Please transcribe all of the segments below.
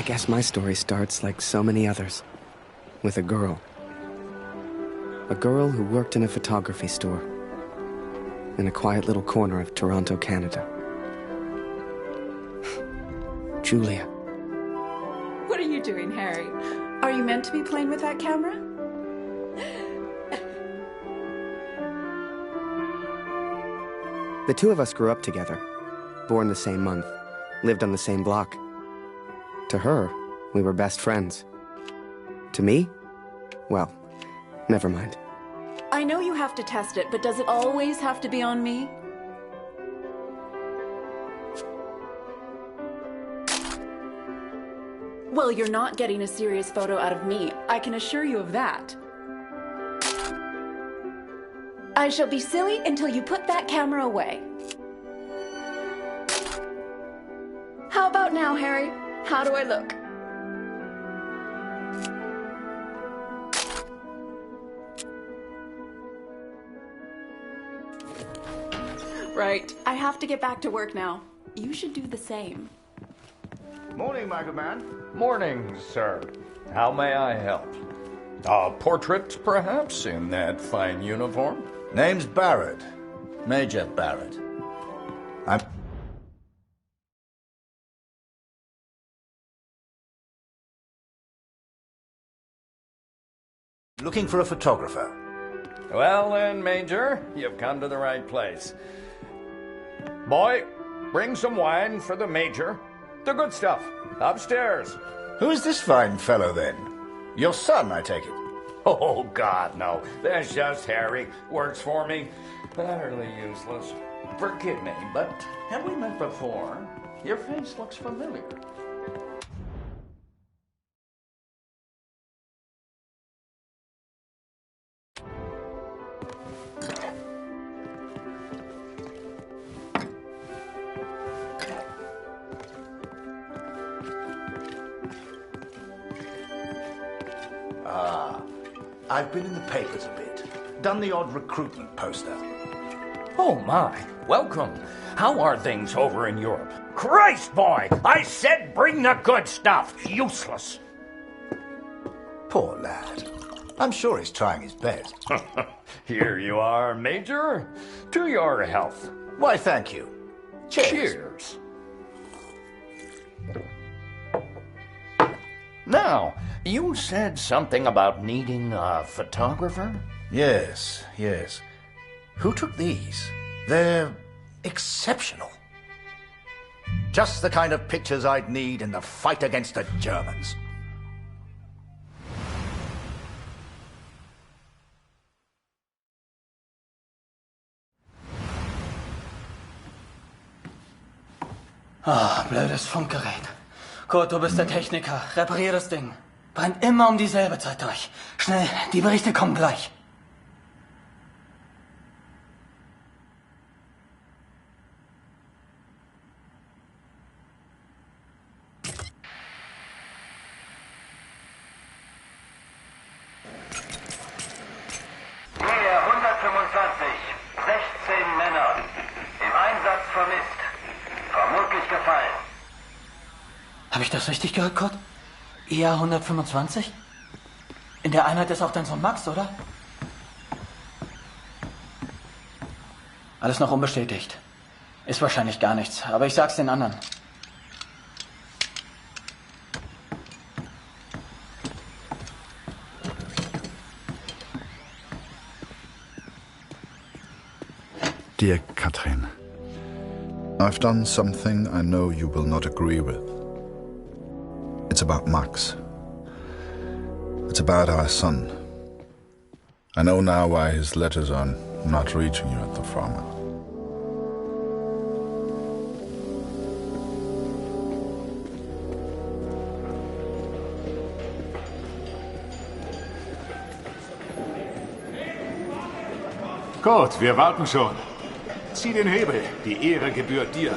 I guess my story starts like so many others, with a girl. A girl who worked in a photography store in a quiet little corner of Toronto, Canada. Julia. What are you doing, Harry? Are you meant to be playing with that camera? The two of us grew up together, born the same month, lived on the same block. To her, we were best friends. To me? Well, never mind. I know you have to test it, but does it always have to be on me? Well, you're not getting a serious photo out of me. I can assure you of that. I shall be silly until you put that camera away. How about now, Harry? How do I look? Right. I have to get back to work now. You should do the same. Morning, Michael Man. Morning, sir. How may I help? A portrait, perhaps, in that fine uniform? Name's Barrett. Major Barrett. I'm looking for a photographer. Well then, Major, you've come to the right place. Boy, bring some wine for the Major. The good stuff. Upstairs. Who is this fine fellow, then? Your son, I take it. Oh, God, no. That's just Harry. Works for me. Utterly useless. Forgive me, but have we met before? Your face looks familiar. I've been in the papers a bit. Done the odd recruitment poster. Oh, my. Welcome. How are things over in Europe? Christ, boy! I said bring the good stuff. Useless. Poor lad. I'm sure he's trying his best. Here you are, Major. To your health. Why, thank you. Cheers. Cheers. Now, you said something about needing a photographer? Yes. Who took these? They're exceptional. Just the kind of pictures I'd need in the fight against the Germans. Blödes Funkgerät. Kurt, du bist der Techniker. Reparier das Ding. Brennt immer um dieselbe Zeit durch. Schnell, die Berichte kommen gleich. Nähe 125, 16 Männer. Im Einsatz vermisst. Vermutlich gefallen. Habe ich das richtig gehört, Kurt? ER 125? In der Einheit ist auch dein Sohn Max, oder? Alles noch unbestätigt. Ist wahrscheinlich gar nichts, aber ich sag's den anderen. Dear Katrin, I've done something I know you will not agree with. It's about Max. It's about our son. I know now why his letters are not reaching you at the farm. Gut, wir warten schon. Zieh den Hebel. Die Ehre gebührt dir.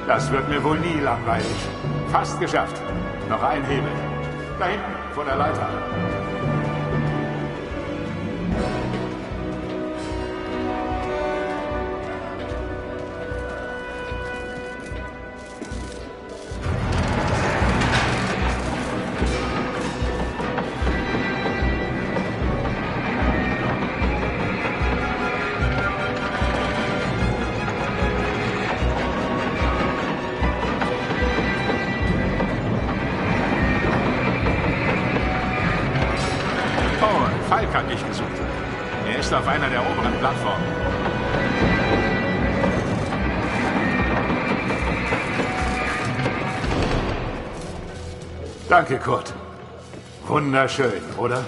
Das wird mir wohl nie langweilig. Fast geschafft. Noch ein Hebel. Da hinten, vor der Leiter. Plattform. Danke, Kurt. Wunderschön, oder?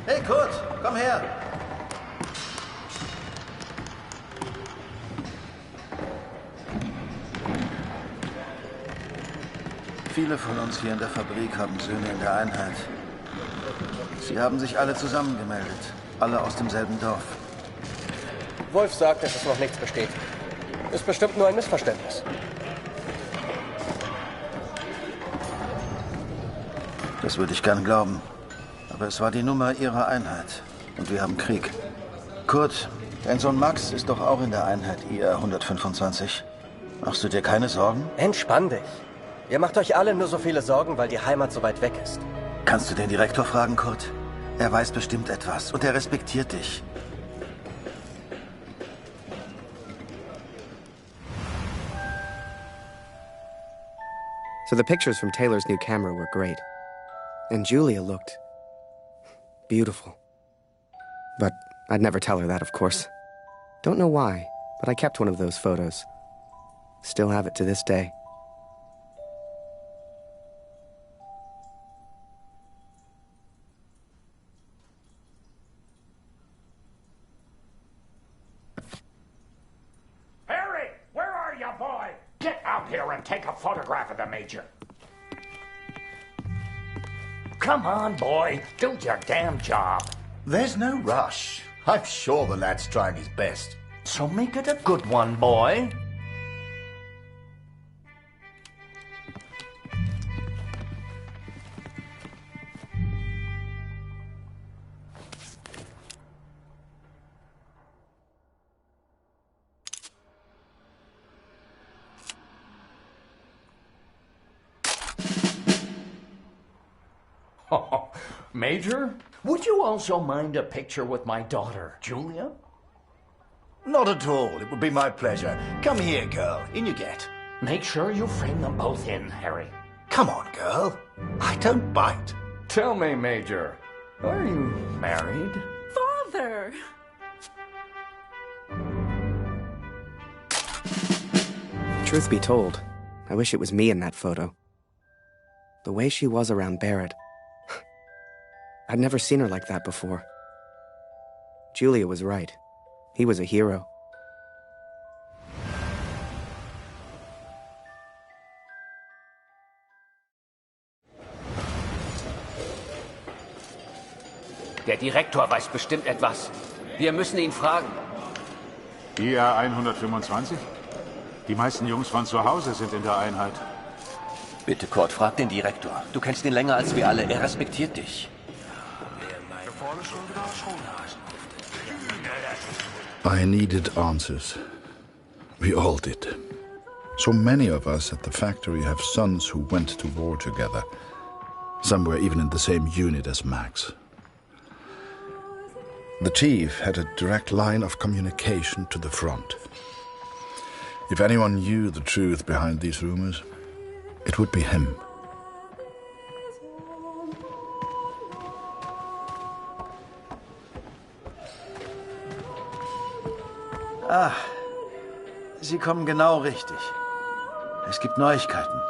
Hey Kurt, komm her! Viele von uns hier in der Fabrik haben Söhne in der Einheit. Sie haben sich alle zusammengemeldet. Alle aus demselben Dorf. Wolf sagt, dass es noch nichts besteht. Ist bestimmt nur ein Missverständnis. Das würde ich gern glauben. Aber es war die Nummer ihrer Einheit. Und wir haben Krieg. Kurt, dein Sohn Max ist doch auch in der Einheit IR 125. Machst du dir keine Sorgen? Entspann dich. Ihr macht euch alle nur so viele Sorgen, weil die Heimat so weit weg ist. Kannst du den Direktor fragen, Kurt? Er weiß bestimmt etwas und er respektiert dich. So the pictures from Taylor's new camera were great. And Julia looked beautiful. But I'd never tell her that, of course. Don't know why, but I kept one of those photos. Still have it to this day. Harry, where are you, boy? Get out here and take a photograph of the Major. Come on, boy. Do your damn job. There's no rush. I'm sure the lad's trying his best. So make it a good one, boy. Oh, Major, would you also mind a picture with my daughter, Julia? Not at all. It would be my pleasure. Come here, girl. In you get. Make sure you frame them both in, Harry. Come on, girl. I don't bite. Tell me, Major, are you married? Father! Truth be told, I wish it was me in that photo. The way she was around Barrett. I'd never seen her like that before. Julia was right. He was a hero. Der Direktor weiß bestimmt etwas. Wir müssen ihn fragen. IR 125? Die meisten Jungs von zu Hause sind in der Einheit. Bitte, Kurt, frag den Direktor. Du kennst ihn länger als wir alle. Er respektiert dich. I needed answers. We all did. So many of us at the factory have sons who went to war together. Some were even in the same unit as Max. The chief had a direct line of communication to the front. If anyone knew the truth behind these rumors, it would be him. Ah, Sie kommen genau richtig. Es gibt Neuigkeiten.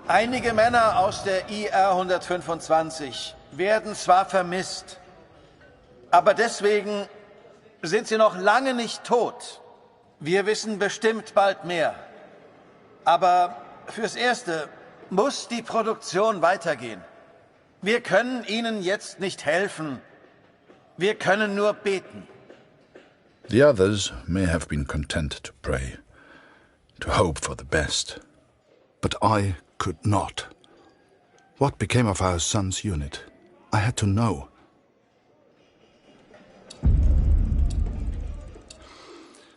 Einige Männer aus der IR 125 werden zwar vermisst, aber deswegen sind sie noch lange nicht tot. Wir wissen bestimmt bald mehr. Aber fürs Erste muss die Produktion weitergehen. Wir können ihnen jetzt nicht helfen. Wir können nur beten. The others may have been content to pray, to hope for the best. But I could not. What became of our son's unit? I had to know.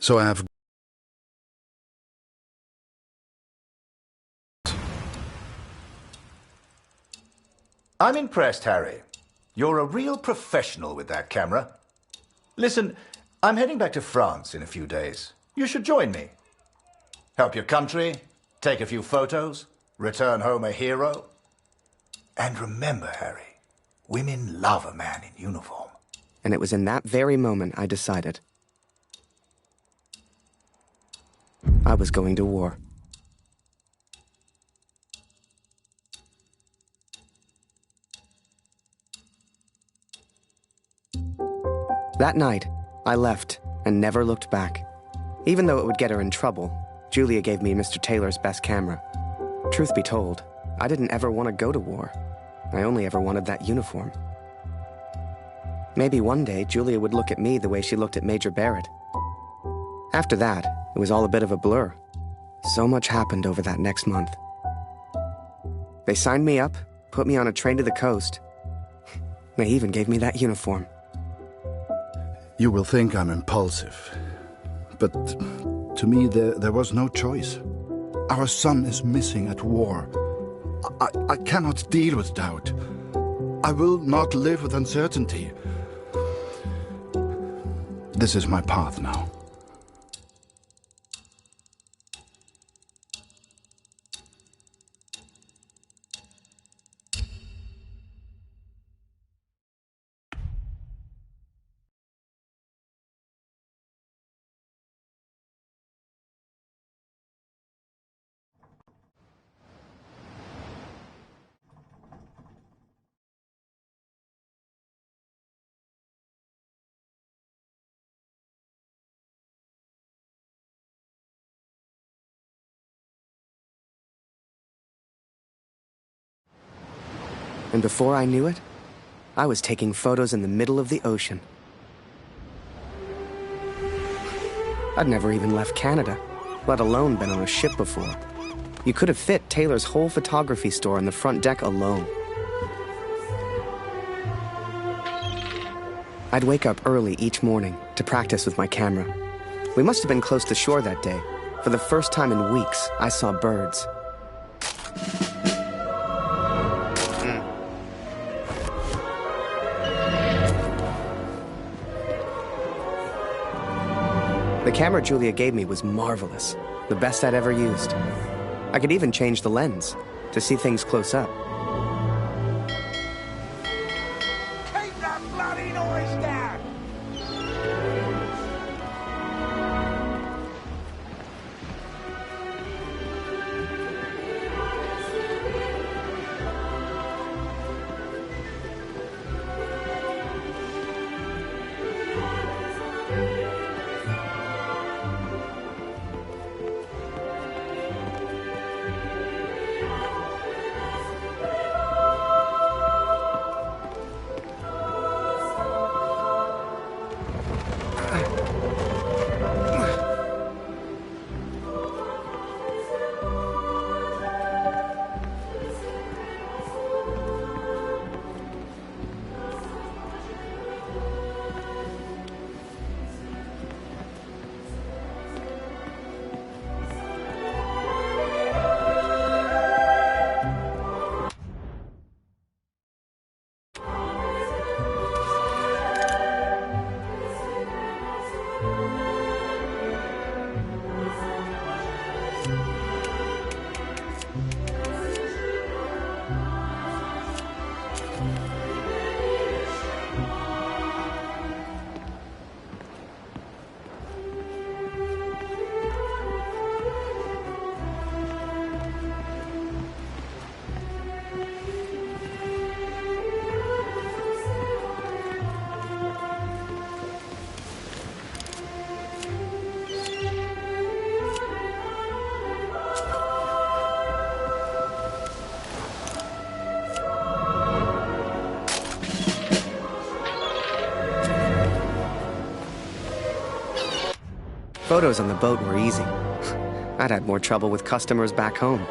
So I have... I'm impressed, Harry. You're a real professional with that camera. Listen, I'm heading back to France in a few days. You should join me. Help your country, take a few photos, return home a hero. And remember, Harry, women love a man in uniform. And it was in that very moment I decided. I was going to war. That night, I left and never looked back. Even though it would get her in trouble, Julia gave me Mr. Taylor's best camera. Truth be told, I didn't ever want to go to war. I only ever wanted that uniform. Maybe one day Julia would look at me the way she looked at Major Barrett. After that, it was all a bit of a blur. So much happened over that next month. They signed me up, put me on a train to the coast. They even gave me that uniform. You will think I'm impulsive, but to me there was no choice. Our son is missing at war. I cannot deal with doubt. I will not live with uncertainty. This is my path now. And before I knew it, I was taking photos in the middle of the ocean. I'd never even left Canada, let alone been on a ship before. You could have fit Taylor's whole photography store on the front deck alone. I'd wake up early each morning to practice with my camera. We must have been close to shore that day. For the first time in weeks, I saw birds. The camera Julia gave me was marvelous, the best I'd ever used. I could even change the lens to see things close up. Keep that bloody noise down! Photos on the boat were easy. I'd had more trouble with customers back home.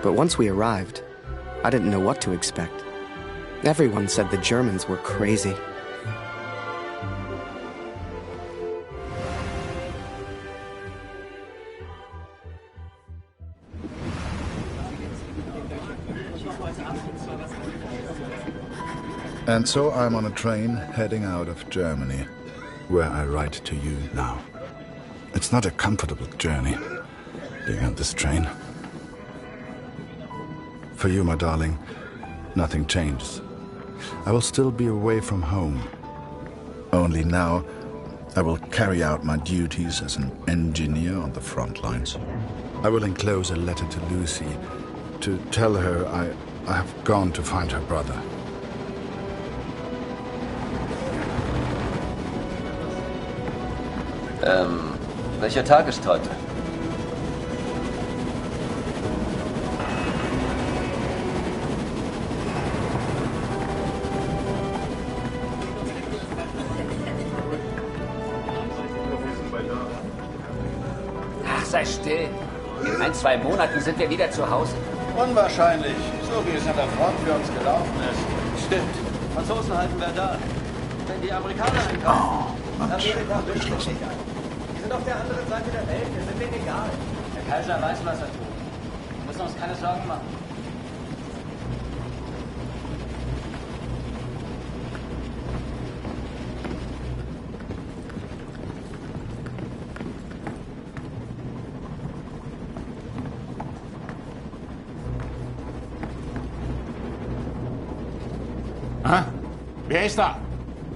But once we arrived, I didn't know what to expect. Everyone said the Germans were crazy. And so I'm on a train heading out of Germany, where I write to you now. It's not a comfortable journey, being on this train. For you, my darling, nothing changes. I will still be away from home. Only now, I will carry out my duties as an engineer on the front lines. I will enclose a letter to Lucy to tell her I have gone to find her brother. Welcher Tag ist heute? Ach, sei still. In 1-2 Monaten sind wir wieder zu Hause. Unwahrscheinlich, so wie es an der Front für uns gelaufen ist. Stimmt. Franzosen halten Verdun. Wenn die Amerikaner einkaufen, dann wird es abgeschlossen. Wir sind auf der anderen Seite der Welt, wir sind denen egal. Der Kaiser weiß, was er tut. Wir müssen uns keine Sorgen machen. Ah, wer ist da?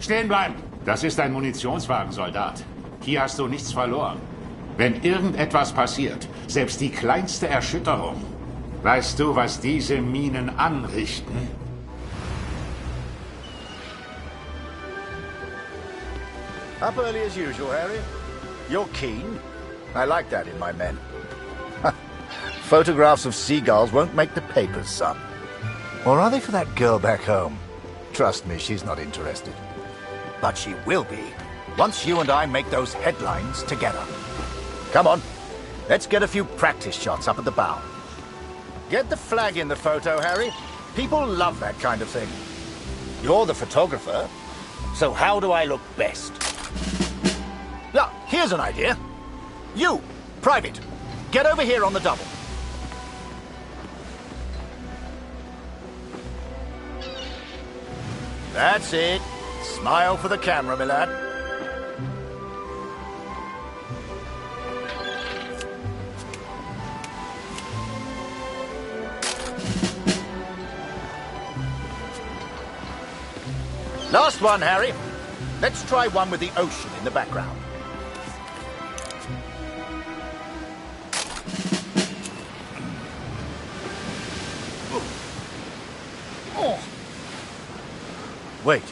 Stehen bleiben! Das ist ein Munitionswagen, Soldat. Hier hast du nichts verloren. Wenn irgendetwas passiert, selbst die kleinste Erschütterung, weißt du, was diese Minen anrichten? Up early as usual, Harry. You're keen. I like that in my men. Photographs of seagulls won't make the papers, son. Or are they for that girl back home? Trust me, she's not interested. But she will be, once you and I make those headlines together. Come on, let's get a few practice shots up at the bow. Get the flag in the photo, Harry. People love that kind of thing. You're the photographer, so how do I look best? Now, here's an idea. You, Private, get over here on the double. That's it. Smile for the camera, my lad. Last one, Harry. Let's try one with the ocean in the background. Oh. Wait.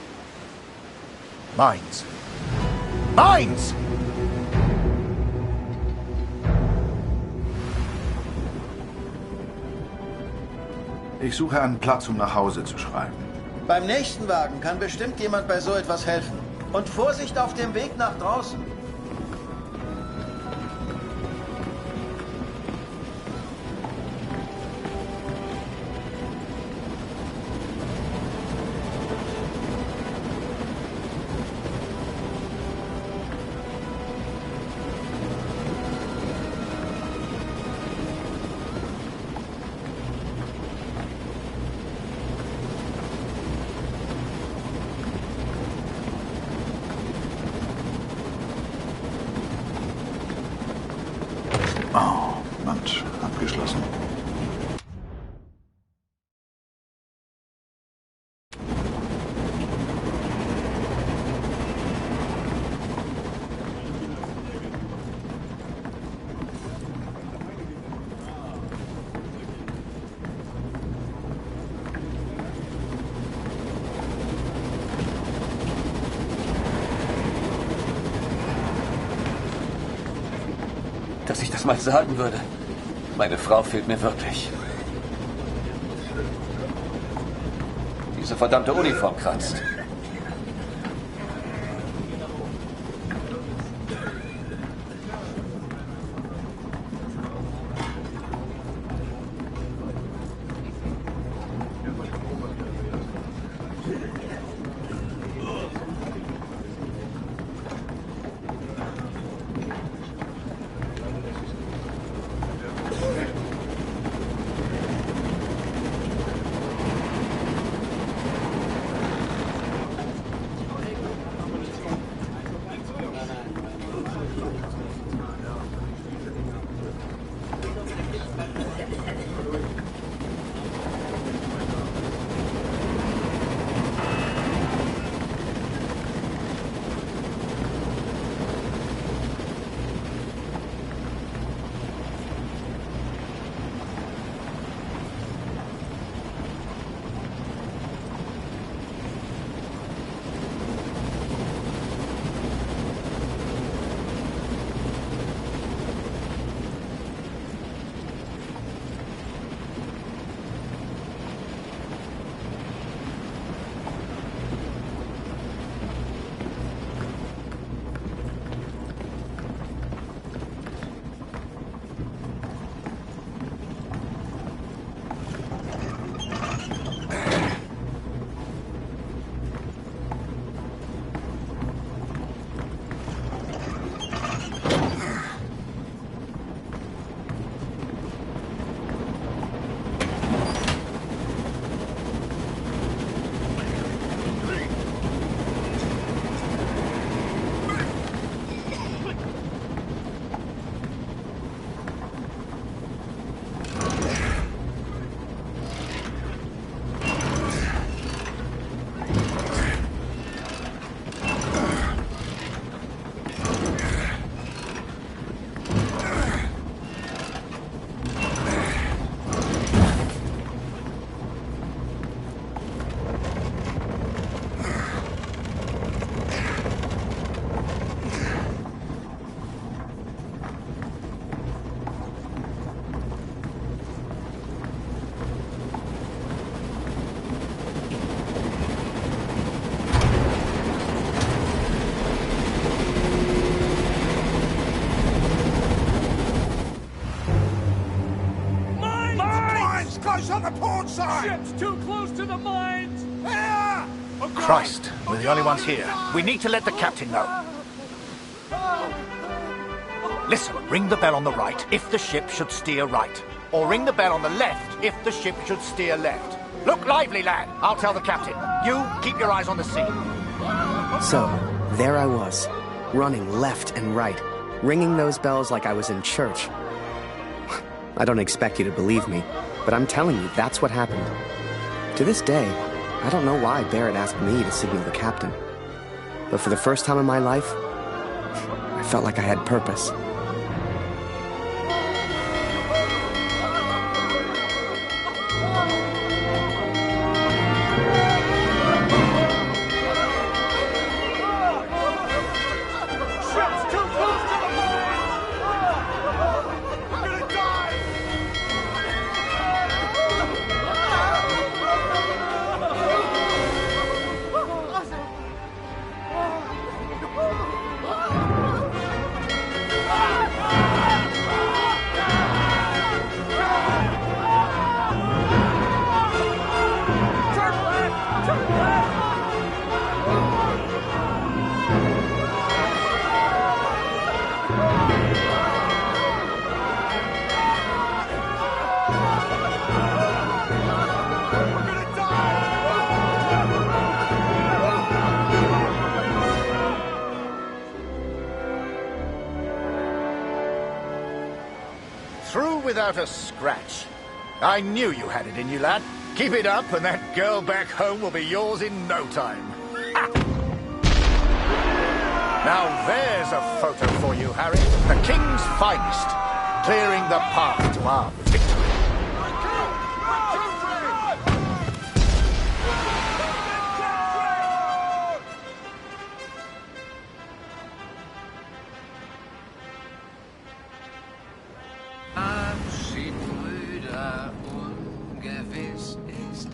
Mines. Mines! Ich suche einen Platz, um nach Hause zu schreiben. Beim nächsten Wagen kann bestimmt jemand bei so etwas helfen. Und Vorsicht auf dem Weg nach draußen. Abgeschlossen. dass ich das mal sagen würde. Meine Frau fehlt mir wirklich. Diese verdammte Uniform kratzt. Close on the port side! Ship's too close to the mines! Here! Christ, we're the only ones here. We need to let the captain know. Listen, ring the bell on the right if the ship should steer right. Or ring the bell on the left if the ship should steer left. Look lively, lad. I'll tell the captain. You, keep your eyes on the sea. So, there I was, running left and right, ringing those bells like I was in church. I don't expect you to believe me, but I'm telling you, that's what happened. To this day, I don't know why Barrett asked me to signal the captain. But for the first time in my life, I felt like I had purpose. Without a scratch. I knew you had it in you, lad. Keep it up and that girl back home will be yours in no time. Ha! Now there's a photo for you, Harry. The King's finest. Clearing the path to our victory.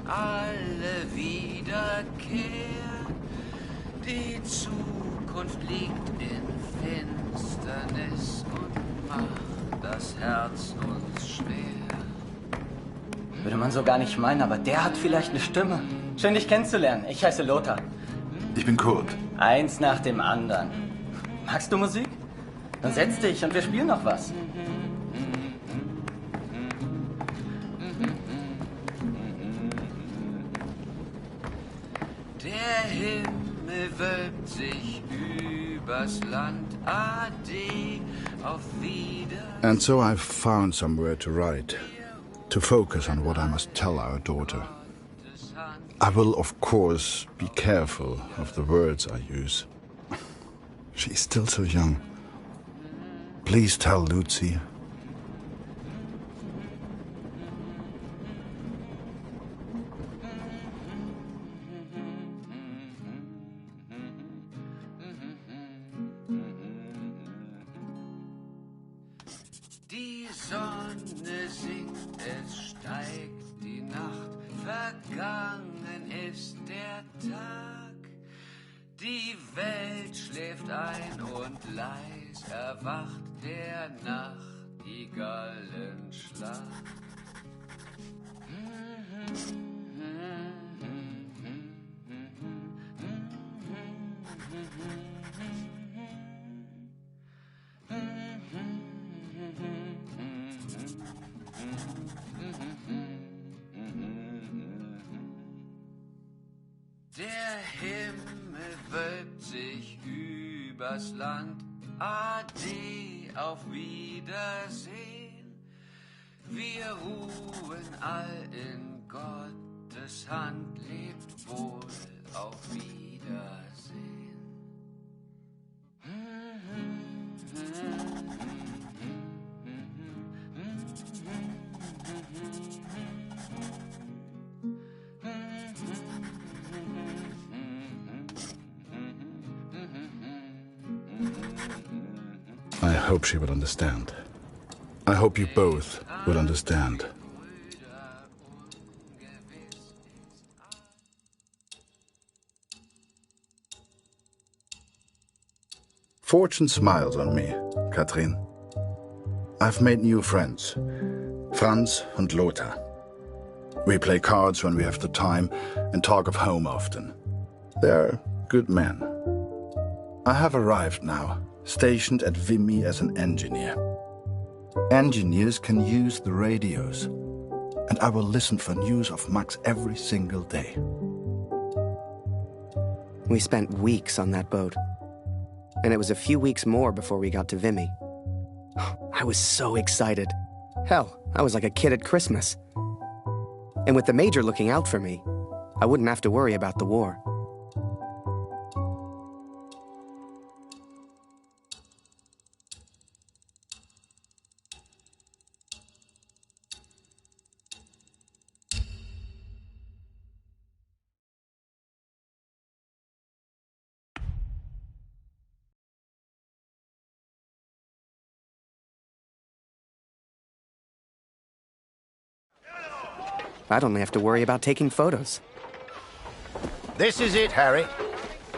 alle Wiederkehr. Die Zukunft liegt in Finsternis und macht das Herz uns schwer. Würde man so gar nicht meinen, aber der hat vielleicht eine Stimme. Schön, dich kennenzulernen. Ich heiße Lothar. Ich bin Kurt. Eins nach dem anderen. Magst du Musik? Dann setz dich und wir spielen noch was. Der Himmel wölbt sich übers Land. Ade, auf Wiedersehen. And so I've found somewhere to write, to focus on what I must tell our daughter. I will, of course, be careful of the words I use. She's still so young. Please tell Lucy. Die Sonne sinkt, es steigt die Nacht, vergangen ist der Tag. Die Welt schläft ein und leis erwacht der Nachtigallenschlag. Der Himmel wölbt sich übers Land. Ade, auf Wiedersehen. Wir ruhen all in Gottes Hand. Lebt wohl, auf Wiedersehen. I hope she will understand. I hope you both will understand. Fortune smiles on me, Katrin. I've made new friends, Franz and Lothar. We play cards when we have the time and talk of home often. They're good men. I have arrived now, stationed at Vimy as an engineer. Engineers can use the radios, and I will listen for news of Max every single day. We spent weeks on that boat, and it was a few weeks more before we got to Vimy. I was so excited. Hell, I was like a kid at Christmas. And with the Major looking out for me, I wouldn't have to worry about the war. I'd only have to worry about taking photos. This is it, Harry.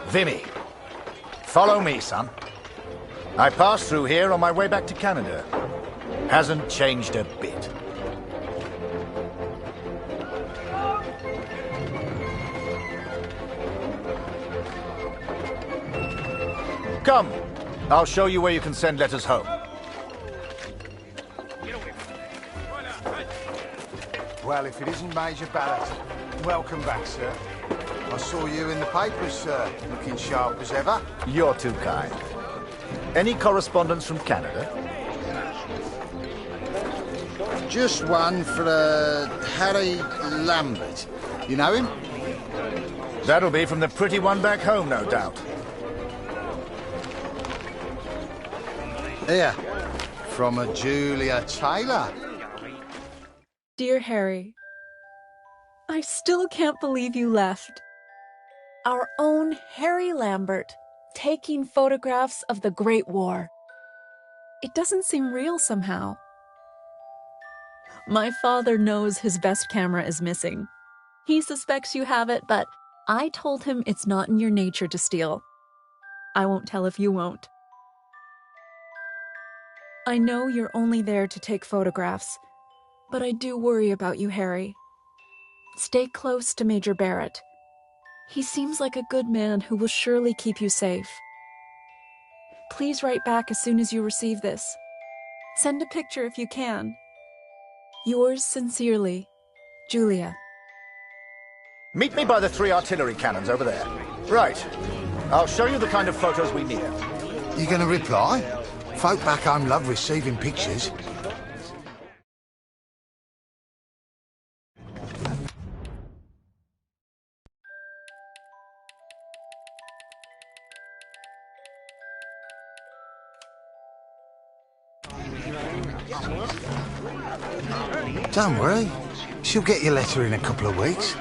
Vimy. Follow me, son. I passed through here on my way back to Canada. Hasn't changed a bit. Come. I'll show you where you can send letters home. Well, if it isn't Major Barrett, welcome back, sir. I saw you in the papers, sir, looking sharp as ever. You're too kind. Any correspondence from Canada? Just one for Harry Lambert. You know him? That'll be from the pretty one back home, no doubt. Here, from a Julia Taylor. Dear Harry, I still can't believe you left. Our own Harry Lambert, taking photographs of the Great War. It doesn't seem real somehow. My father knows his best camera is missing. He suspects you have it, but I told him it's not in your nature to steal. I won't tell if you won't. I know you're only there to take photographs, but I do worry about you, Harry. Stay close to Major Barrett. He seems like a good man who will surely keep you safe. Please write back as soon as you receive this. Send a picture if you can. Yours sincerely, Julia. Meet me by the 3 artillery cannons over there. Right. I'll show you the kind of photos we need. You gonna reply? Folk back home love receiving pictures. Don't worry. She'll get your letter in a couple of weeks.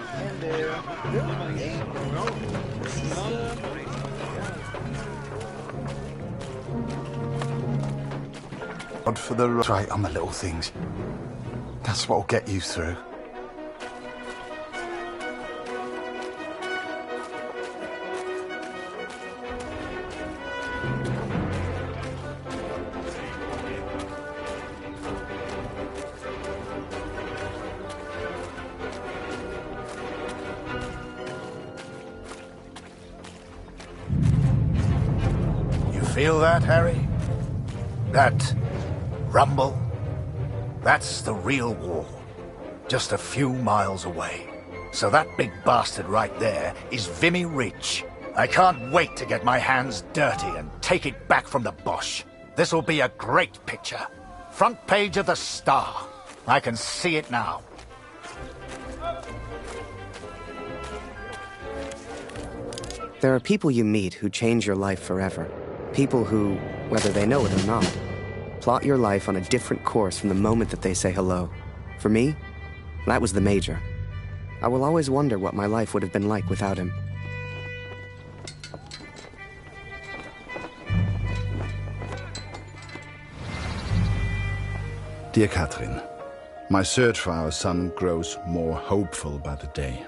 God for the right on the little things. That's what'll get you through. Feel that, Harry? That rumble? That's the real war. Just a few miles away. So that big bastard right there is Vimy Ridge. I can't wait to get my hands dirty and take it back from the Boche. This'll be a great picture. Front page of the Star. I can see it now. There are people you meet who change your life forever. People who, whether they know it or not, plot your life on a different course from the moment that they say hello. For me, that was the Major. I will always wonder what my life would have been like without him. Dear Catherine, my search for our son grows more hopeful by the day.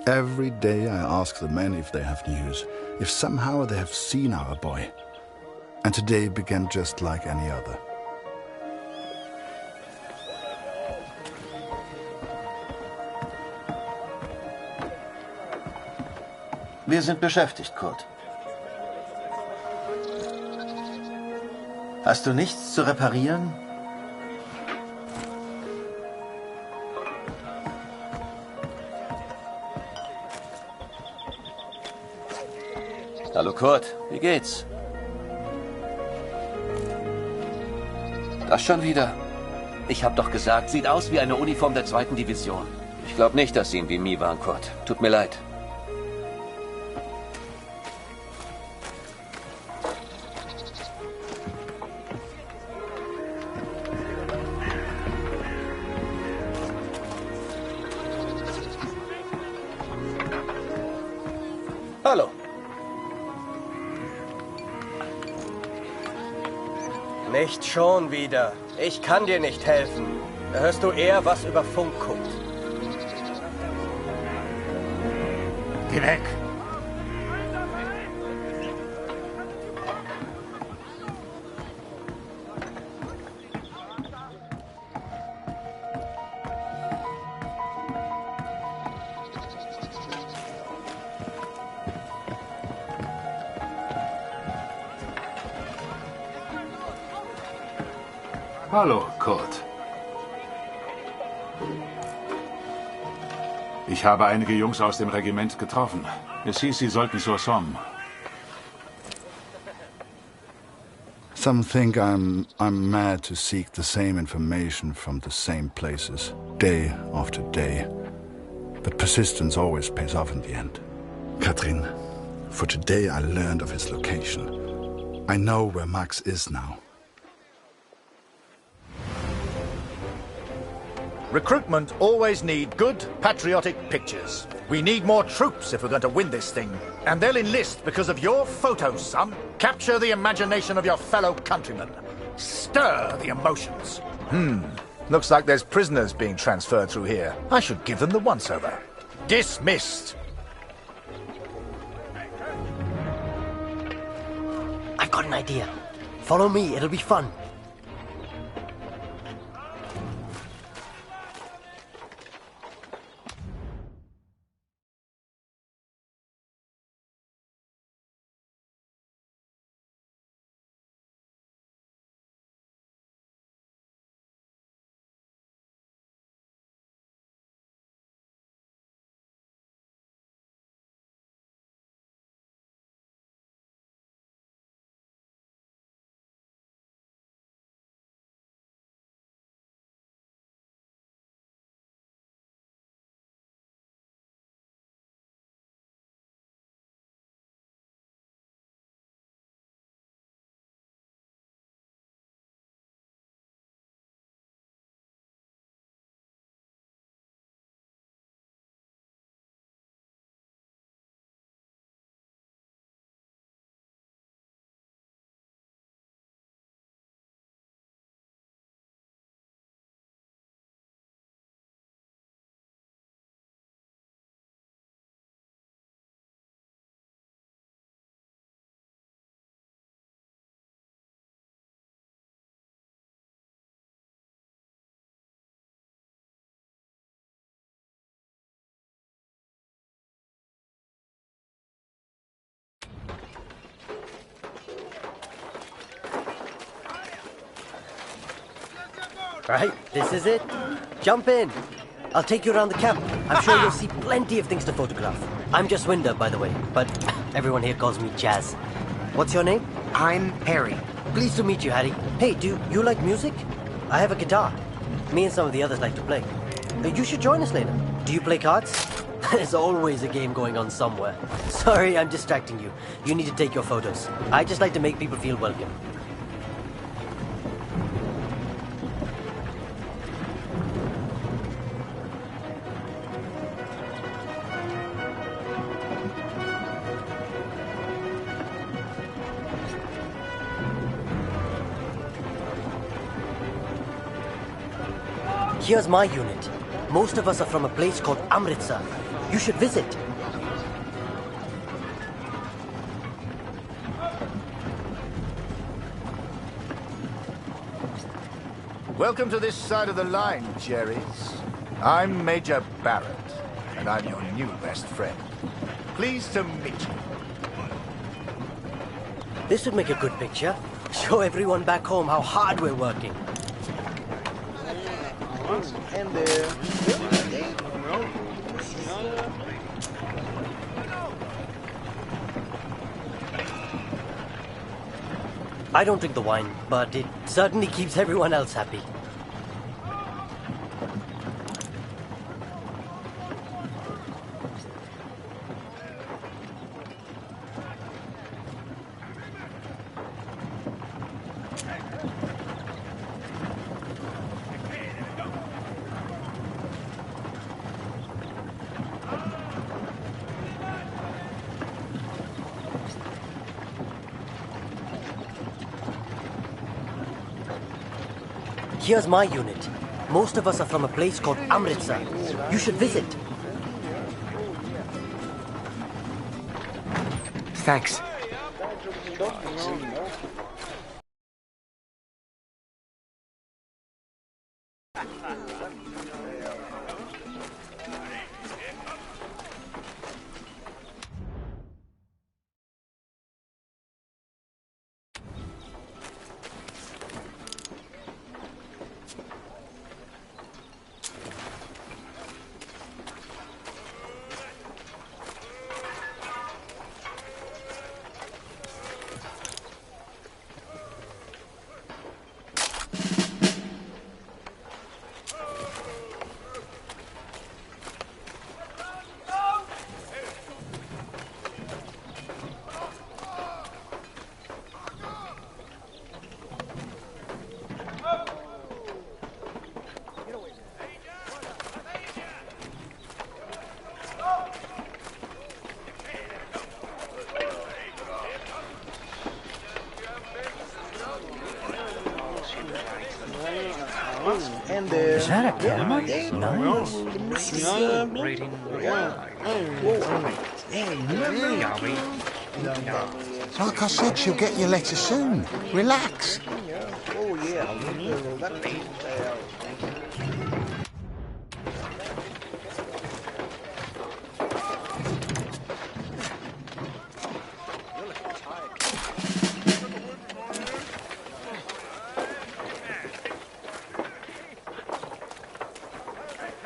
Every day I ask the men if they have news, if somehow they have seen our boy. And today began just like any other. Wir sind beschäftigt, Kurt. Hast du nichts zu reparieren? Hallo Kurt, wie geht's? Das schon wieder? Ich hab doch gesagt, sieht aus wie eine Uniform der 2. Division. Ich glaube nicht, dass Sie in Vimy waren, Kurt. Tut mir leid. Hallo. Nicht schon wieder. Ich kann dir nicht helfen. Da hörst du eher was über Funk guckt. Geh weg! Hallo, Kurt. Ich habe einige Jungs aus dem Regiment getroffen. Es hieß, sie sollten zur Somme. Some think I'm mad to seek the same information from the same places, day after day. But persistence always pays off in the end. Catherine, for today I learned of his location. I know where Max is now. Recruitment always need good, patriotic pictures. We need more troops if we're going to win this thing. And they'll enlist because of your photos, son. Capture the imagination of your fellow countrymen. Stir the emotions. Looks like there's prisoners being transferred through here. I should give them the once-over. Dismissed. I've got an idea. Follow me, it'll be fun. Right, this is it. Jump in. I'll take you around the camp. I'm sure you'll see plenty of things to photograph. I'm just Winder, by the way, but everyone here calls me Jazz. What's your name? I'm Harry. Pleased to meet you, Harry. Hey, do you like music? I have a guitar. Me and some of the others like to play. You should join us later. Do you play cards? There's always a game going on somewhere. Sorry, I'm distracting you. You need to take your photos. I just like to make people feel welcome. Here's my unit. Most of us are from a place called Amritsar. You should visit. Welcome to this side of the line, Jerry's. I'm Major Barrett, and I'm your new best friend. Pleased to meet you. This would make a good picture. Show everyone back home how hard we're working. And there. I don't drink the wine, but it certainly keeps everyone else happy. Here's my unit. Most of us are from a place called Amritsar. You should visit. Thanks. Is that a camera? Nice. Like I said, she'll get your letter soon. Relax.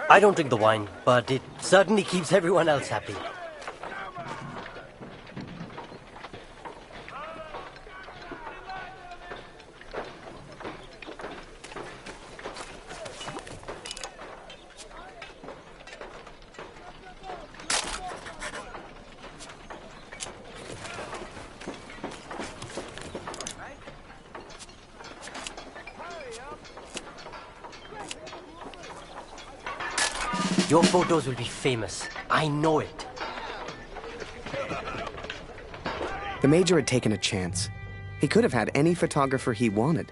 I don't drink the wine, but it certainly keeps everyone else happy. Your photos will be famous. I know it. The Major had taken a chance. He could have had any photographer he wanted,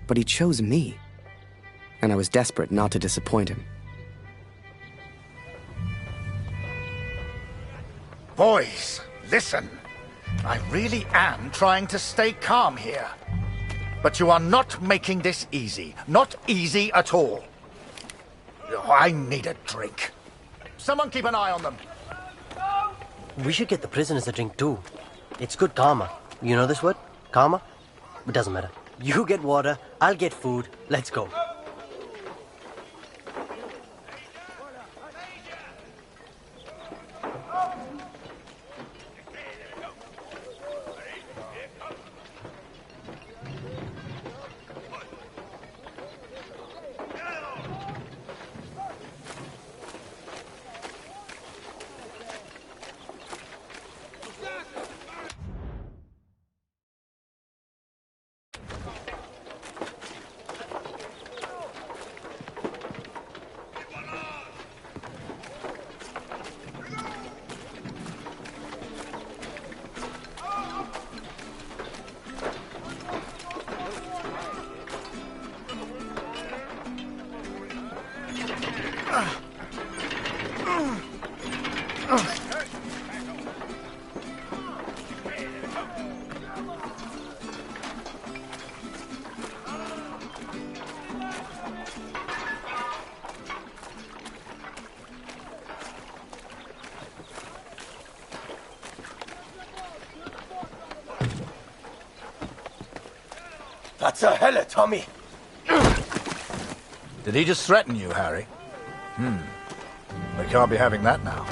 but he chose me. And I was desperate not to disappoint him. Boys, listen. I really am trying to stay calm here. But you are not making this easy. Not easy at all. I need a drink. Someone keep an eye on them. We should get the prisoners a drink too. It's good karma. You know this word? Karma? It doesn't matter. You get water, I'll get food. Let's go. Was zur Hölle, Tommy? Did he just threaten you, Harry? We can't be having that now.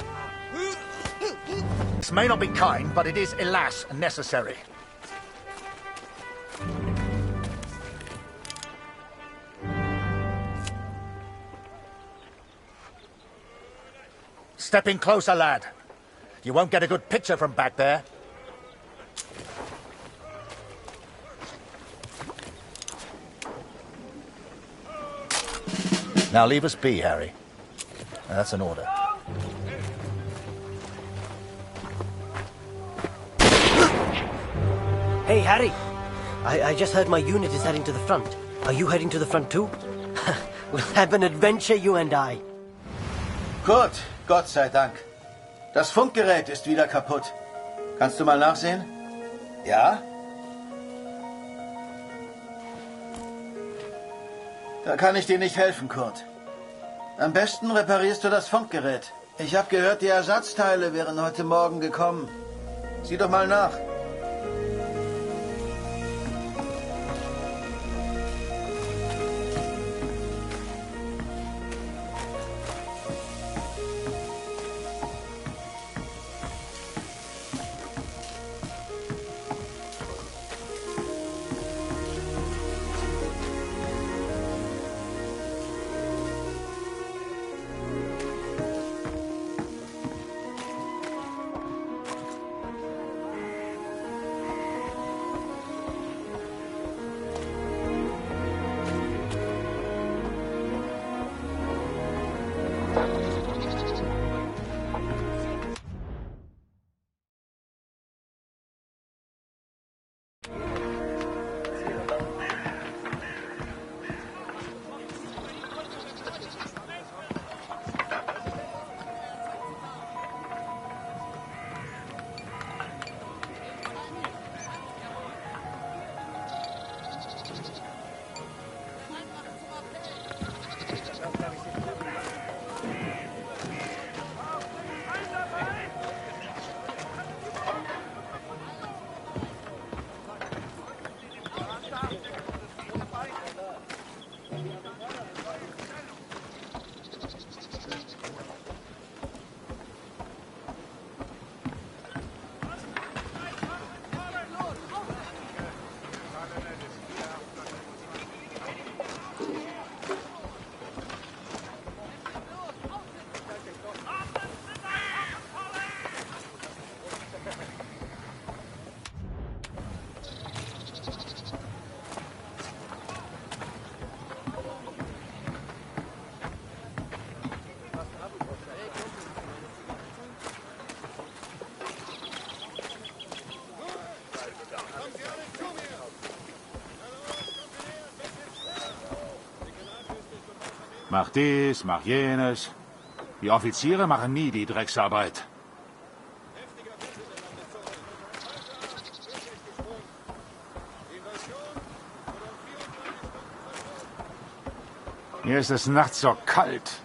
This may not be kind, but it is, alas, necessary. Step in closer, lad. You won't get a good picture from back there. Now leave us be, Harry. That's an order. Hey, Harry. I just heard my unit is heading to the front. Are you heading to the front too? We'll have an adventure, you and I. Kurt, Gott sei Dank. Das Funkgerät ist wieder kaputt. Kannst du mal nachsehen? Ja? Da kann ich dir nicht helfen, Kurt. Am besten reparierst du das Funkgerät. Ich habe gehört, die Ersatzteile wären heute Morgen gekommen. Sieh doch mal nach. Mach dies, mach jenes. Die Offiziere machen nie die Drecksarbeit. Mir ist es nachts so kalt.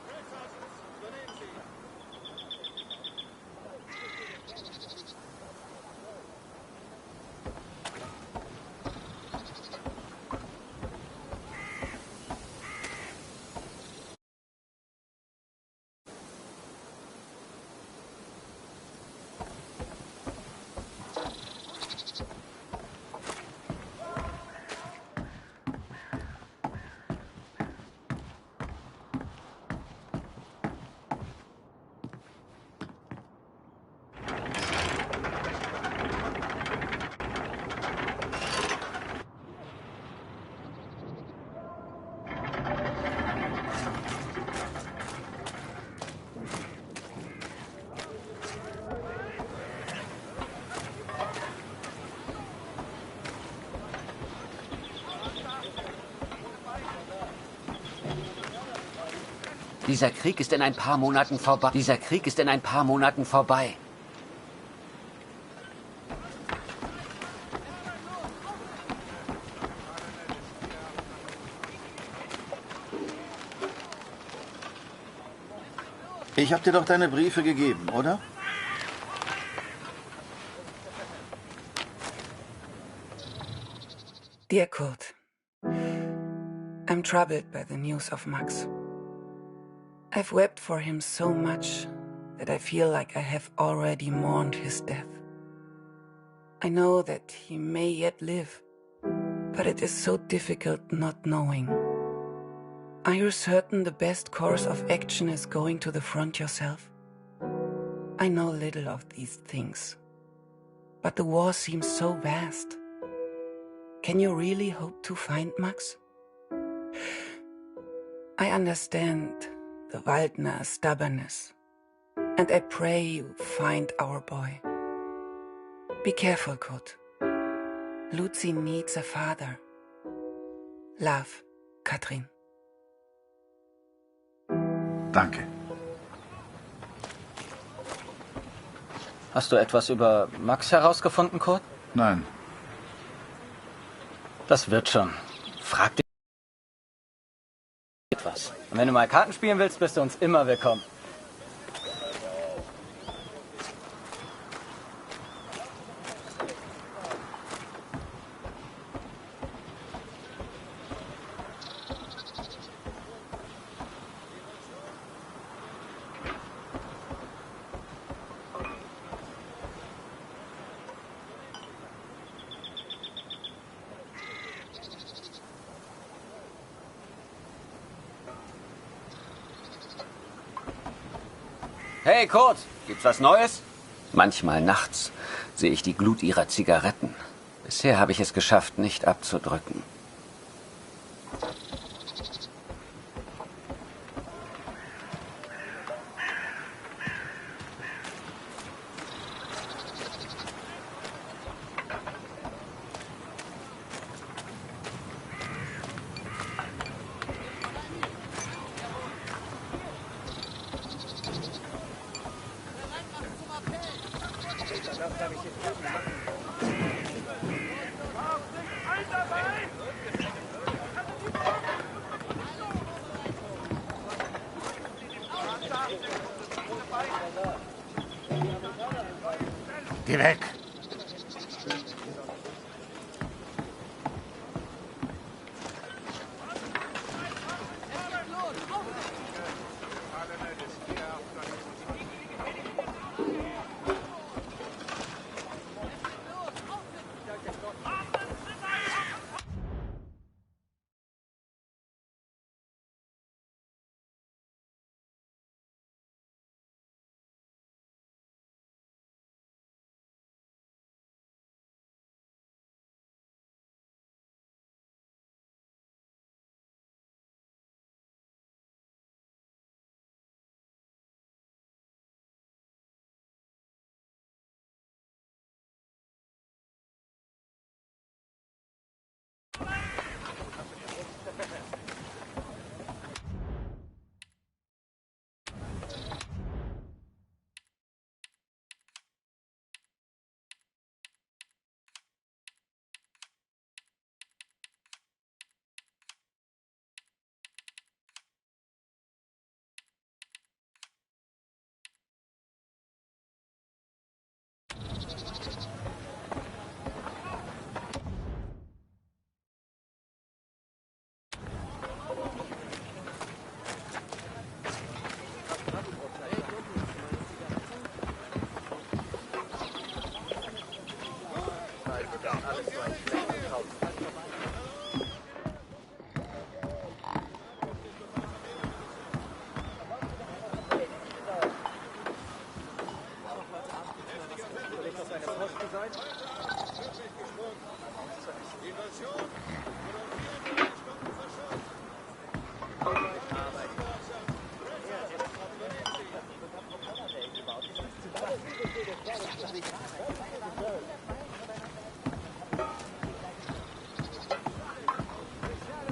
Dieser Krieg ist in ein paar Monaten vorbei. Dieser Krieg ist in ein paar Monaten vorbei. Ich habe dir doch deine Briefe gegeben, oder? Dear Kurt, I'm troubled by the news of Max. I've wept for him so much that I feel like I have already mourned his death. I know that he may yet live, but it is so difficult not knowing. Are you certain the best course of action is going to the front yourself? I know little of these things, but the war seems so vast. Can you really hope to find Max? I understand the Waldner stubbornness, and I pray you find our boy. Be careful, Kurt. Lucy needs a father. Love, Katrin. Danke. Hast du etwas über Max herausgefunden, Kurt? Nein. Das wird schon. Frag dich etwas. Und wenn du mal Karten spielen willst, bist du uns immer willkommen. Hey Kurt, gibt's was Neues? Manchmal nachts sehe ich die Glut ihrer Zigaretten. Bisher habe ich es geschafft, nicht abzudrücken. Geh weg!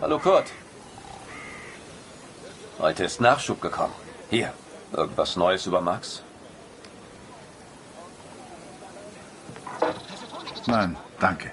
Hallo Kurt. Heute ist Nachschub gekommen. Hier, irgendwas Neues über Max? Nein, danke.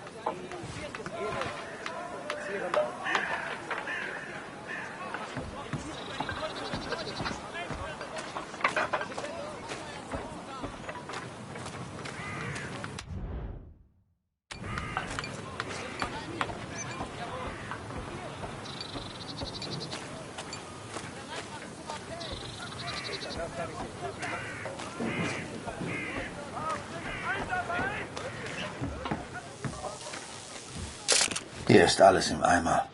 Hier ist alles im Eimer.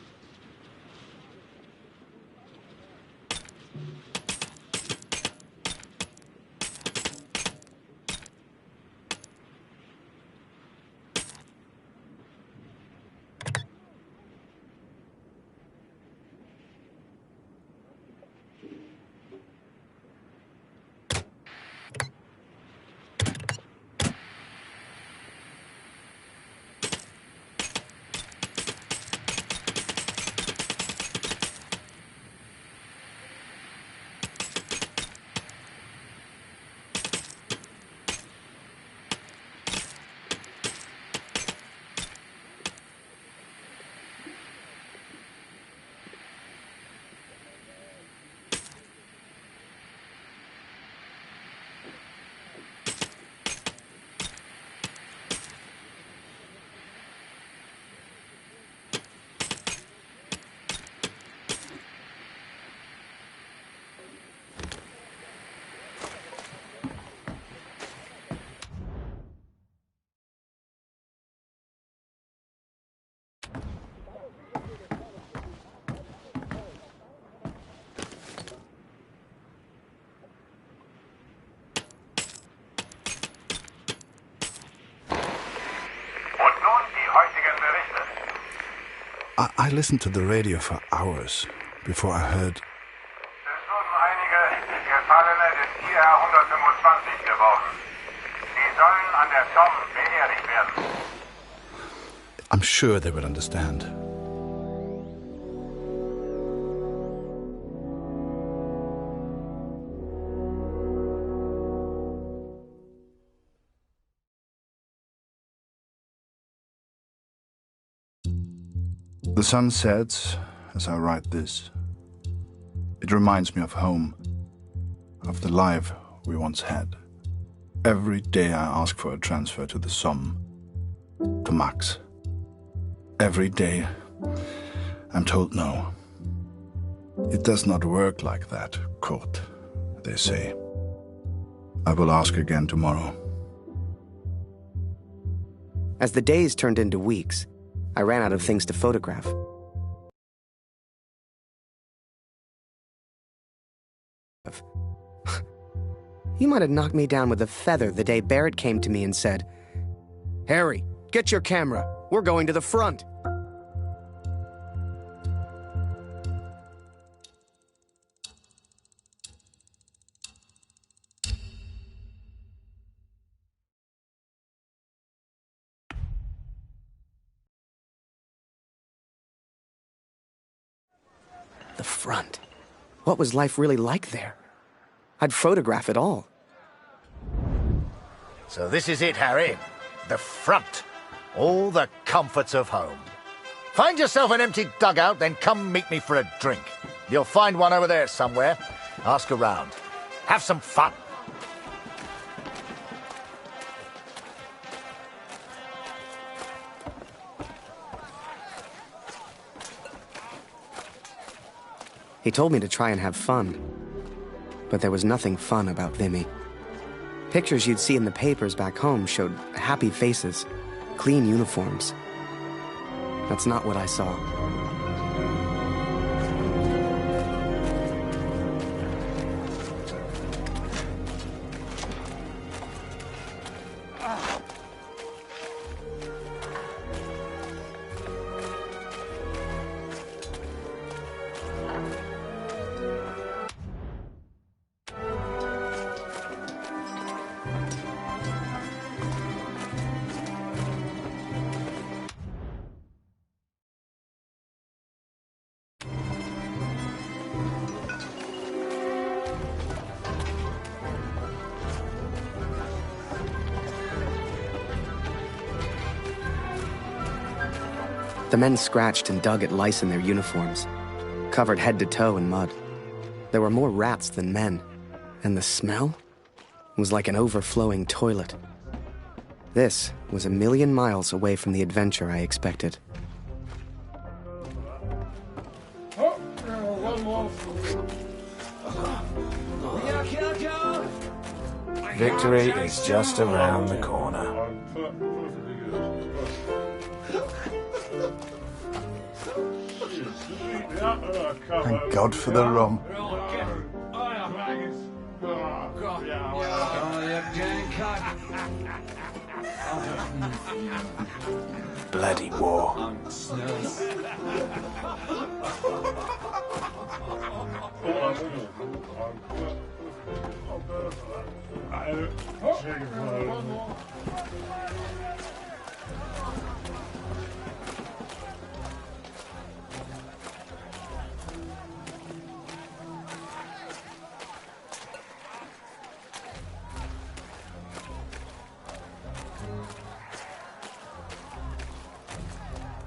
I listened to the radio for hours before I heard. Es wurden einige Gefallene des IR 125 geworden. Sie sollen an der Somme beerdigt werden. I'm sure they would understand. The sun sets as I write this. It reminds me of home, of the life we once had. Every day I ask for a transfer to the Somme, to Max. Every day I'm told no. It does not work like that, Kurt, they say. I will ask again tomorrow. As the days turned into weeks, I ran out of things to photograph. You might have knocked me down with a feather the day Barrett came to me and said, "Harry, get your camera. We're going to the front." The front. What was life really like there? I'd photograph it all. So this is it, Harry. The front. All the comforts of home. Find yourself an empty dugout, then come meet me for a drink. You'll find one over there somewhere. Ask around. Have some fun. He told me to try and have fun. But there was nothing fun about Vimy. Pictures you'd see in the papers back home showed happy faces, clean uniforms. That's not what I saw. The men scratched and dug at lice in their uniforms, covered head to toe in mud. There were more rats than men, and the smell was like an overflowing toilet. This was a million miles away from the adventure I expected. Victory is just around the corner. Thank God for the rum. Bloody war.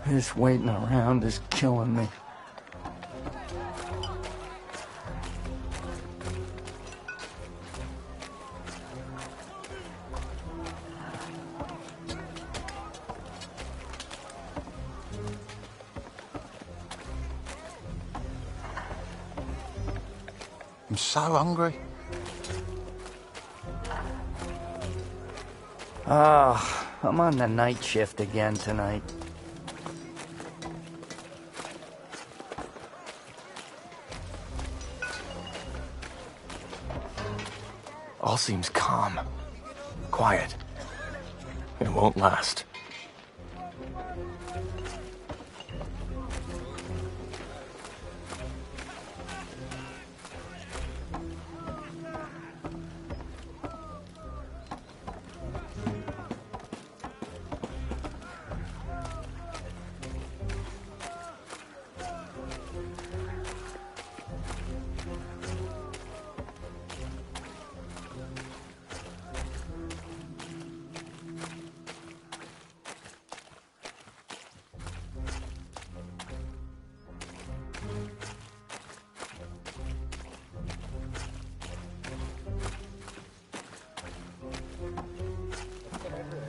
This waiting around is killing me. I'm so hungry. I'm on the night shift again tonight. All seems calm, quiet. It won't last.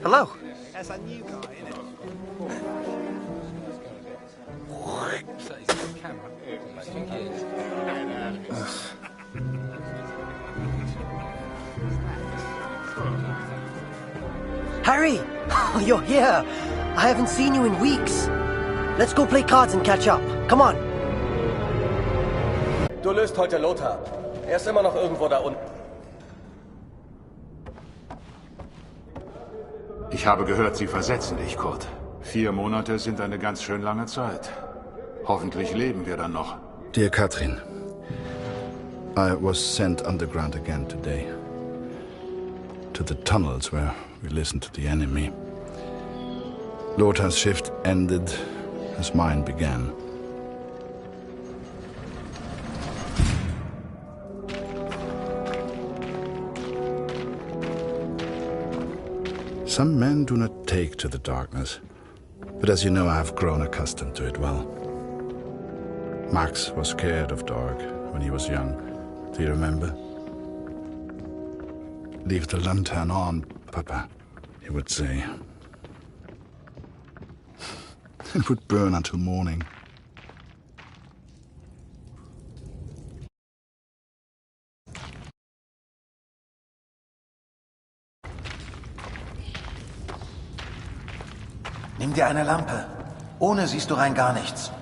Hello. That's a new guy, isn't it? Harry! Oh, you're here. I haven't seen you in weeks. Let's go play cards and catch up. Come on. Du löst heute Lothar. Er ist immer noch irgendwo da unten. Ich habe gehört, Sie versetzen dich, Kurt. 4 Monate sind eine ganz schön lange Zeit. Hoffentlich leben wir dann noch. Dear Katrin, I was sent underground again today. To the tunnels where we listened to the enemy. Lothar's shift ended as mine began. Some men do not take to the darkness, but as you know, I have grown accustomed to it well. Max was scared of dark when he was young. Do you remember? Leave the lantern on, Papa, he would say. It would burn until morning. Nimm dir eine Lampe. Ohne siehst du rein gar nichts.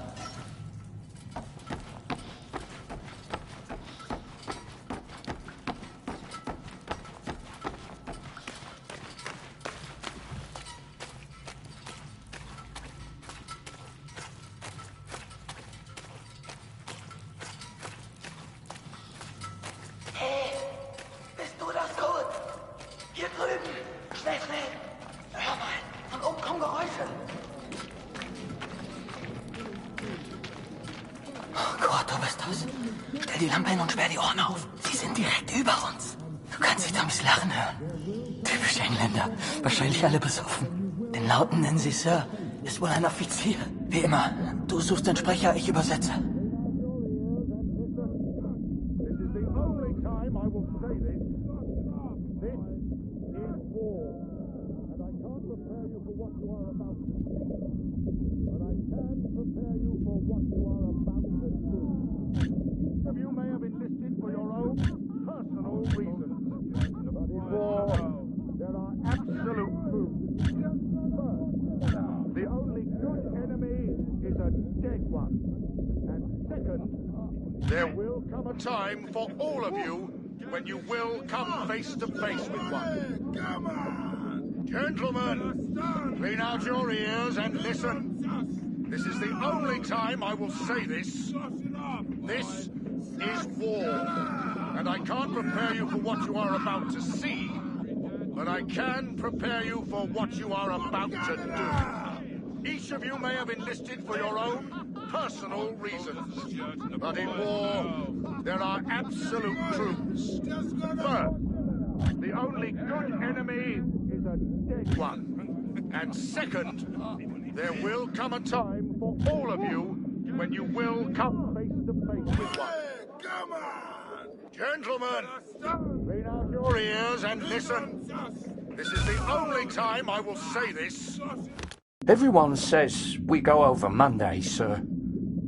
Hey, bist du das, Kurt? Hier drüben. Schnell, schnell. Hör mal, von oben kommen Geräusche. Kurt, du bist das. Stell die Lampe hin und sperr die Ohren auf. Sie sind direkt über uns. Du kannst sie Tommys Lachen hören. Typisch Engländer. Wahrscheinlich alle besoffen. Den Lauten nennen sie Sir. Ist wohl ein Offizier. Wie immer. Du suchst den Sprecher, ich übersetze. There will come a time for all of you when you will come face to face with one. Come on! Gentlemen, clean out your ears and listen. This is the only time I will say this. This is war. And I can't prepare you for what you are about to see, but I can prepare you for what you are about to do. Each of you may have enlisted for your own personal reasons, but in war, there are absolute truths. First, the only good enemy is a dead one. And second, there will come a time for all of you when you will come face to face with one. Come on! Gentlemen, clean out your ears and listen. This is the only time I will say this. Everyone says we go over Monday, sir.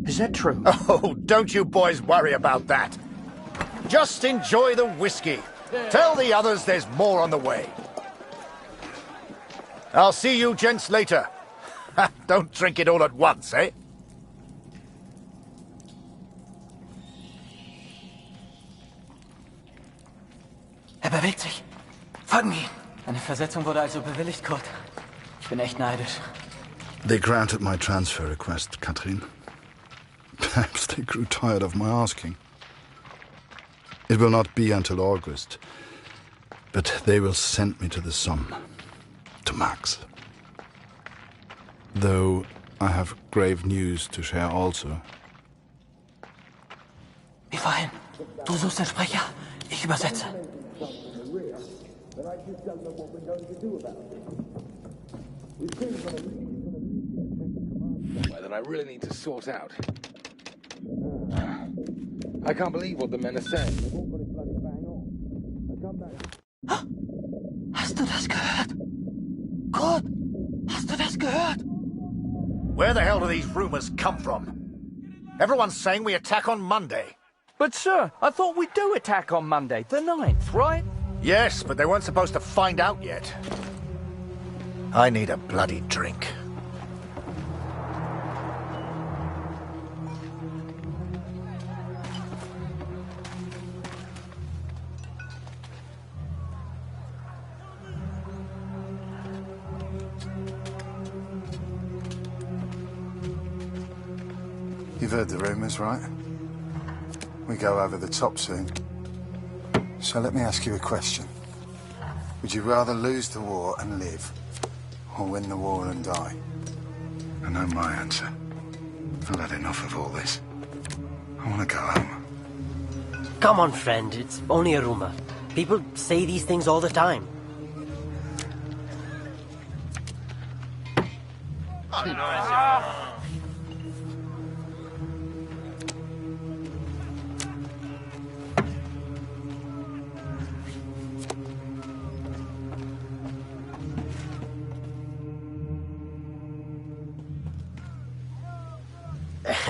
Is that true? Oh, don't you boys worry about that. Just enjoy the whiskey. Tell the others there's more on the way. I'll see you gents later. Don't drink it all at once, eh? Bewegt sich. Folgen wir ihm. Eine Versetzung wurde also bewilligt, Kurt. Ich bin echt neidisch. They granted my transfer request, Katrin. Perhaps they grew tired of my asking. It will not be until August, but they will send me to the Somme, to Max. Though I have grave news to share also. Wie vorhin. Du suchst den Sprecher, ich übersetze. That I really need to sort out. I can't believe what the men are saying. Hast du das gehört? Kurt, hast du das gehört? Where the hell do these rumors come from? Everyone's saying we attack on Monday. But sir, I thought we do attack on Monday, the 9th, right? Yes, but they weren't supposed to find out yet. I need a bloody drink. You've heard the rumours, right? We go over the top soon. So let me ask you a question. Would you rather lose the war and live, or win the war and die? I know my answer. I've had enough of all this. I want to go home. Come on, friend. It's only a rumor. People say these things all the time.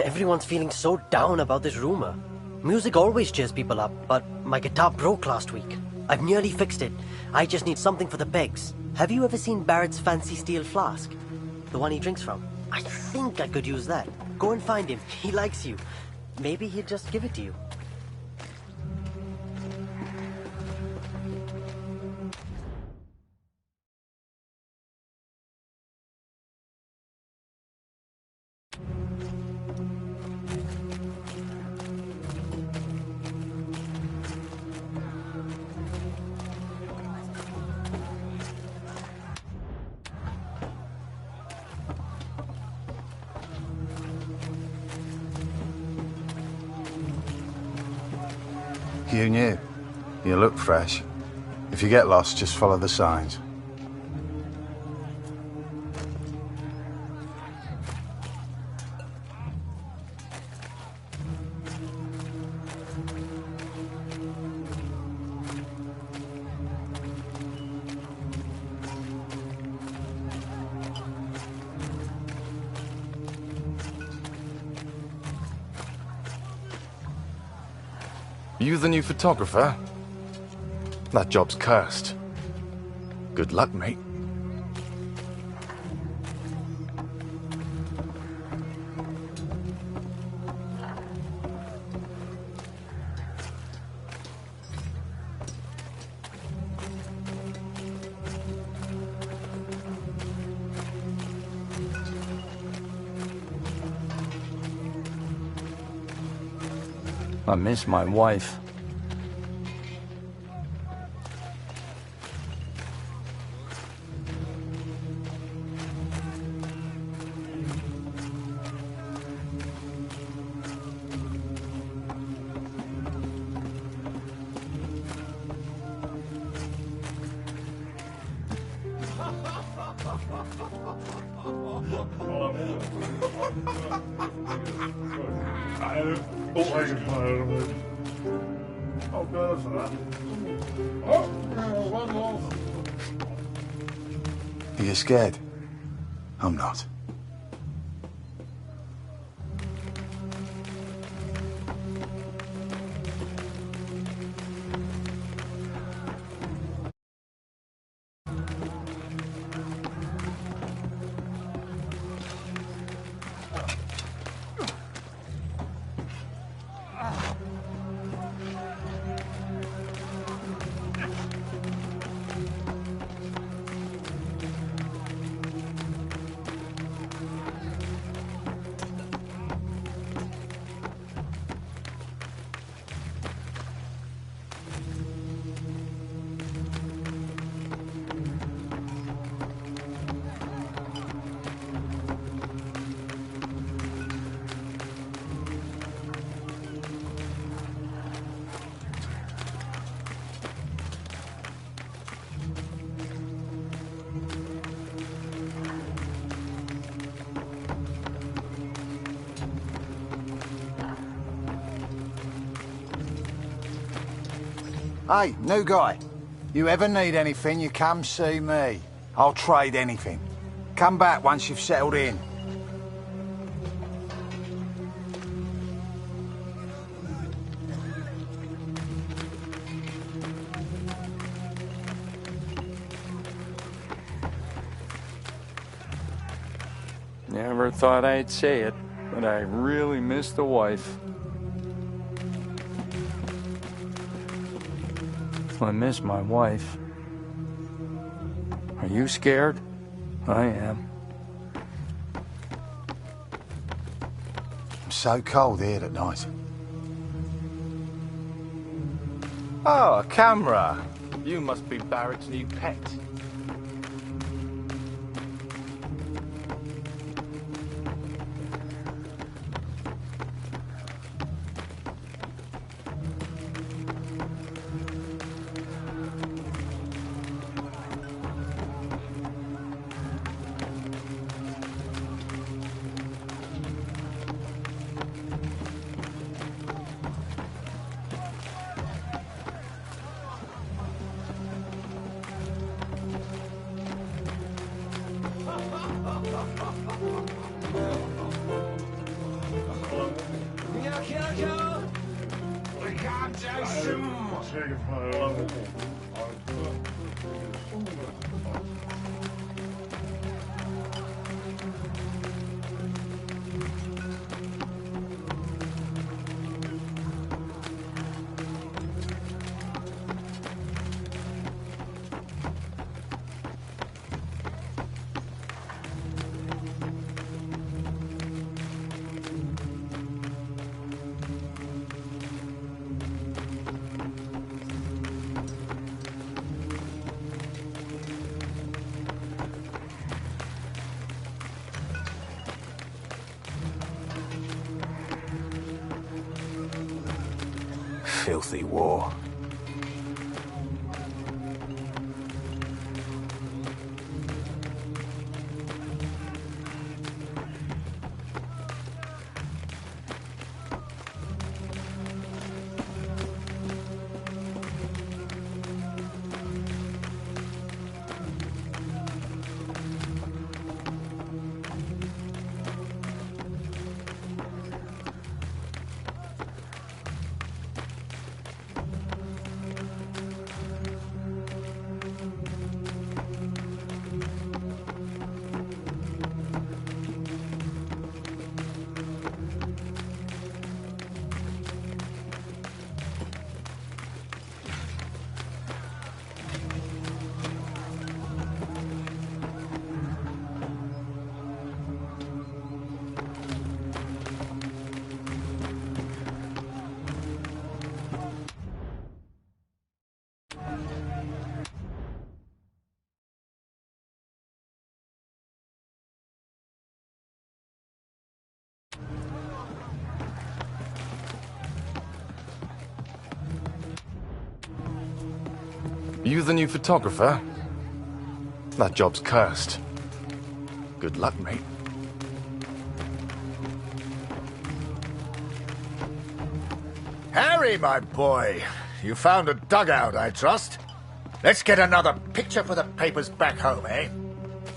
Everyone's feeling so down about this rumor. Music always cheers people up, but my guitar broke last week. I've nearly fixed it. I just need something for the pegs. Have you ever seen Barrett's fancy steel flask? The one he drinks from? I think I could use that. Go and find him. He likes you. Maybe he'd just give it to you. You new. You look fresh. If you get lost, just follow the signs. You the new photographer? That job's cursed. Good luck, mate. I miss my wife. Are you scared? I'm not. Hey, new guy. You ever need anything, you come see me. I'll trade anything. Come back once you've settled in. Never thought I'd say it, but I really miss the wife. I miss my wife. Are you scared? I am. I'm so cold here at night. Oh, a camera. You must be Barrett's new pet. Filthy war. You the new photographer? That job's cursed. Good luck, mate. Harry, my boy, you found a dugout, I trust. Let's get another picture for the papers back home, eh?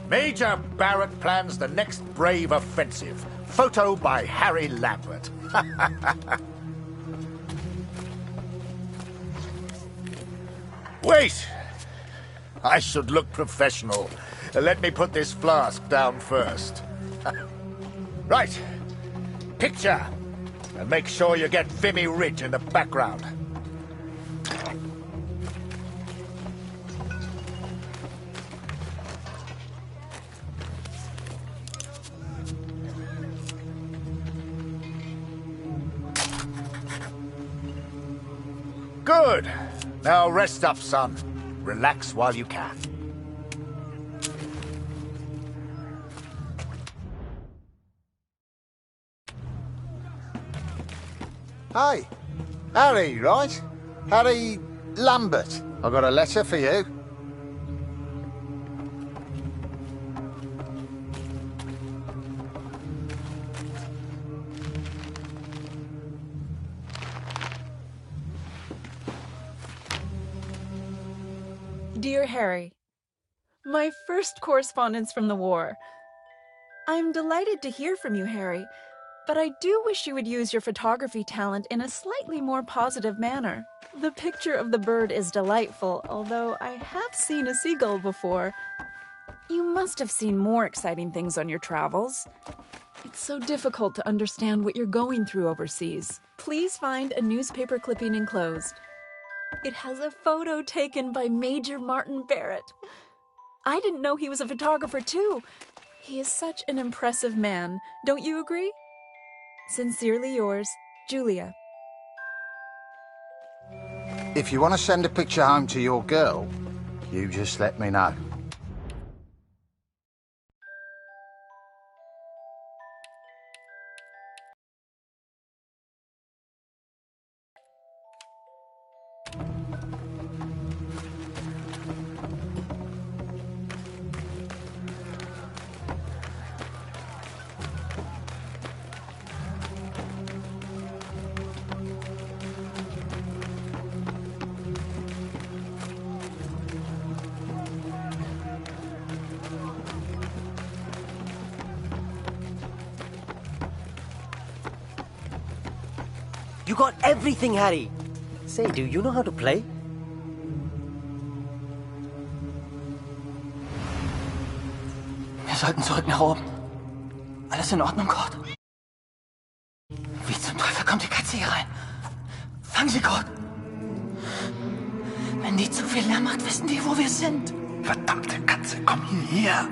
Major Barrett plans the next brave offensive. Photo by Harry Lambert. Wait! I should look professional. Let me put this flask down first. Right. Picture. And make sure you get Vimy Ridge in the background. Good. Now rest up, son. Relax while you can. Hey, Harry, right? Harry Lambert. I got a letter for you. Dear Harry, my first correspondence from the war. I'm delighted to hear from you, Harry, but I do wish you would use your photography talent in a slightly more positive manner. The picture of the bird is delightful, although I have seen a seagull before. You must have seen more exciting things on your travels. It's so difficult to understand what you're going through overseas. Please find a newspaper clipping enclosed. It has a photo taken by Major Martin Barrett. I didn't know he was a photographer too. He is such an impressive man. Don't you agree? Sincerely yours, Julia. If you want to send a picture home to your girl, you just let me know. You got everything, Harry. Say, do you know how to play? Wir sollten zurück nach oben. Alles in Ordnung, Kurt? Wie zum Teufel kommt die Katze hier rein? Fang sie, Kurt! Wenn die zu viel Lärm macht, wissen die, wo wir sind. Verdammte Katze, komm hierher!